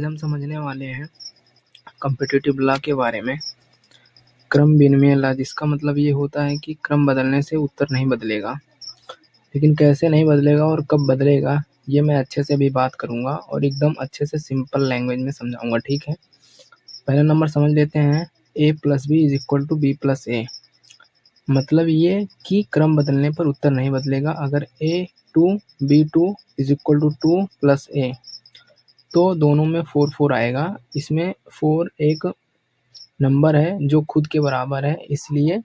हम समझने वाले हैं कॉम्पिटिटिव लॉ के बारे में। क्रम विनिमय लॉ, जिसका मतलब ये होता है कि क्रम बदलने से उत्तर नहीं बदलेगा, लेकिन कैसे नहीं बदलेगा और कब बदलेगा ये मैं अच्छे से भी बात करूँगा और एकदम अच्छे से सिंपल लैंग्वेज में समझाऊँगा, ठीक है। पहला नंबर समझ लेते हैं, a + b = b + a। मतलब ये कि क्रम बदलने पर उत्तर नहीं बदलेगा। अगर a2 b2 = 2 + a तो दोनों में 4 आएगा। इसमें 4 एक नंबर है जो खुद के बराबर है, इसलिए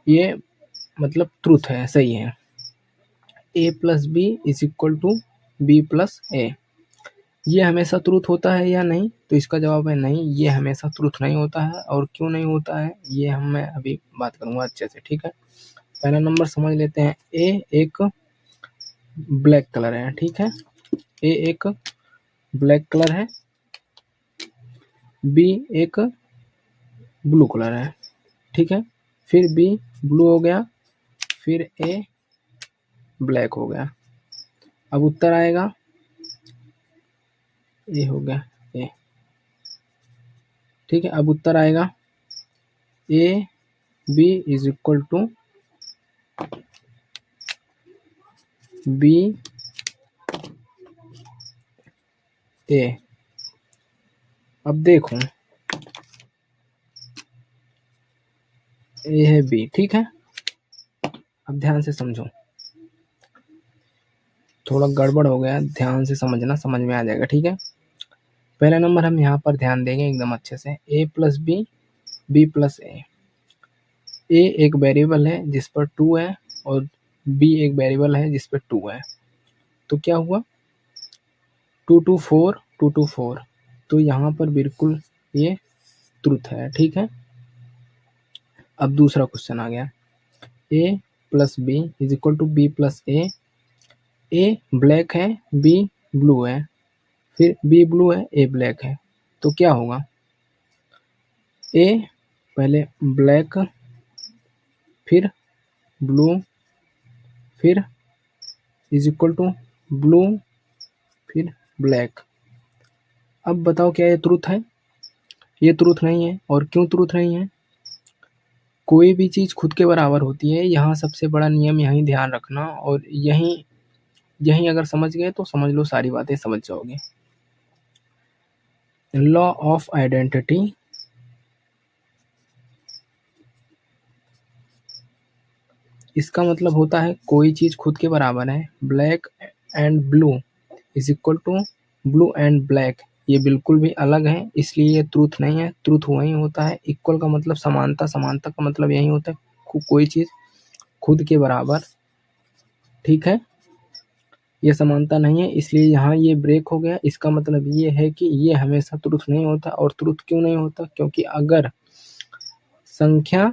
ये मतलब ट्रुथ है, सही है। a + b = b + a ये हमेशा ट्रुथ होता है या नहीं? तो इसका जवाब है नहीं, ये हमेशा ट्रुथ नहीं होता है। और क्यों नहीं होता है ये मैं अभी बात करूँगा अच्छे से, ठीक है। पहला नंबर समझ लेते हैं, a एक ब्लैक कलर है, ठीक है। a एक ब्लैक कलर है, b एक ब्लू कलर है, ठीक है। फिर b ब्लू हो गया, फिर a ब्लैक हो गया। अब उत्तर आएगा, ये हो गया ए, ठीक है। अब उत्तर आएगा a b = b a। अब देखो, ए है b, ठीक है। अब ध्यान से समझो, थोड़ा गड़बड़ हो गया, ध्यान से समझना, समझ में आ जाएगा, ठीक है। पहला नंबर हम यहाँ पर ध्यान देंगे एकदम अच्छे से, a + b b + a। a एक वेरिएबल है जिस पर 2 है और b एक वेरिएबल है जिस पर 2 है। तो क्या हुआ, 2 2 4 2 2 4। तो यहाँ पर बिल्कुल ये ट्रुथ है, ठीक है। अब दूसरा क्वेश्चन आ गया, a + b = b + a। a black है, b ब्लू है, फिर b ब्लू है, a ब्लैक है। तो क्या होगा, a पहले ब्लैक, फिर ब्लू, फिर = ब्लू, फिर ब्लैक। अब बताओ क्या ये ट्रुथ है? ये ट्रुथ नहीं है। और क्यों ट्रुथ नहीं है? कोई भी चीज़ खुद के बराबर होती है, यहाँ सबसे बड़ा नियम यहीं ध्यान रखना, और यहीं अगर समझ गए तो समझ लो सारी बातें समझ जाओगे। लॉ ऑफ आइडेंटिटी, इसका मतलब होता है कोई चीज़ खुद के बराबर है। Black and blue = blue and black, ये बिल्कुल भी अलग है, इसलिए ये ट्रुथ नहीं है। ट्रुथ वही होता है, इक्वल का मतलब समानता, समानता का मतलब यही होता है कोई चीज़ खुद के बराबर, ठीक है। ये समानता नहीं है, इसलिए यहाँ ये ब्रेक हो गया। इसका मतलब ये है कि ये हमेशा ट्रुथ नहीं होता। और ट्रुथ क्यों नहीं होता? क्योंकि अगर संख्या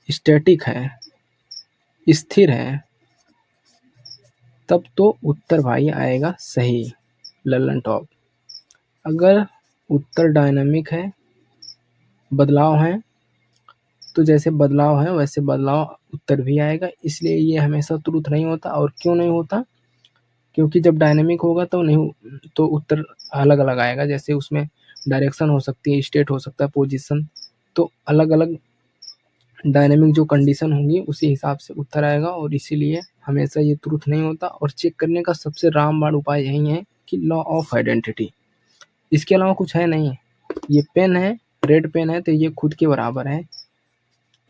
स्टैटिक है, स्थिर है, तब तो उत्तर भाई आएगा सही, लल्लन टॉप। अगर उत्तर डायनामिक है, बदलाव है, तो जैसे बदलाव है वैसे बदलाव उत्तर भी आएगा, इसलिए ये हमेशा ट्रुथ नहीं होता। और क्यों नहीं होता? क्योंकि जब डायनेमिक होगा तो नहीं, तो उत्तर अलग अलग आएगा। जैसे उसमें डायरेक्शन हो सकती है, स्टेट हो सकता है, पोजीशन, तो अलग अलग डायनेमिक जो कंडीशन होंगी उसी हिसाब से उत्तर आएगा। और इसीलिए हमेशा ये ट्रुथ नहीं होता। और चेक करने का सबसे रामबाण उपाय यही है कि लॉ ऑफ आइडेंटिटी, इसके अलावा कुछ है नहीं। ये पेन है, रेड पेन है, तो ये खुद के बराबर है,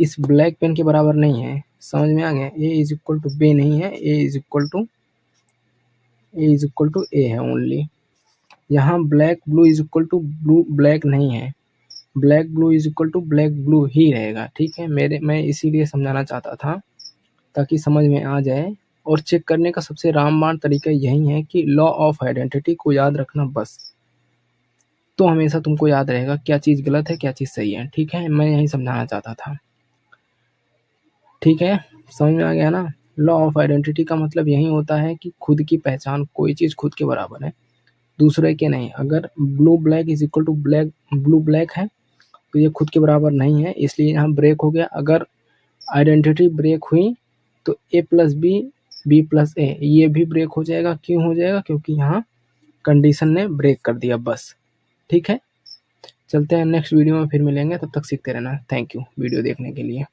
इस ब्लैक पेन के बराबर नहीं है। समझ में आ गया? a = b नहीं है, a है ओनली। यहाँ ब्लैक ब्लू ब्लू ब्लैक नहीं है, ब्लैक ब्लू ब्लैक ब्लू ही रहेगा, ठीक है। मैं इसीलिए समझाना चाहता था ताकि समझ में आ जाए। और चेक करने का सबसे रामबाण तरीका यही है कि लॉ ऑफ आइडेंटिटी को याद रखना बस, तो हमेशा तुमको याद रहेगा क्या चीज़ गलत है, क्या चीज़ सही है, ठीक है। मैं यही समझाना चाहता था, ठीक है। समझ में आ गया ना? लॉ ऑफ आइडेंटिटी का मतलब यही होता है कि खुद की पहचान, कोई चीज़ खुद के बराबर है, दूसरे के नहीं। अगर blue black black blue black है तो ये खुद के बराबर नहीं है, इसलिए यहाँ ब्रेक हो गया। अगर आइडेंटिटी ब्रेक हुई तो a + b b + a ये भी ब्रेक हो जाएगा। क्यों हो जाएगा? क्योंकि यहाँ कंडीशन ने ब्रेक कर दिया, बस। ठीक है, चलते हैं नेक्स्ट वीडियो में, फिर मिलेंगे, तब तक सीखते रहना। थैंक यू वीडियो देखने के लिए।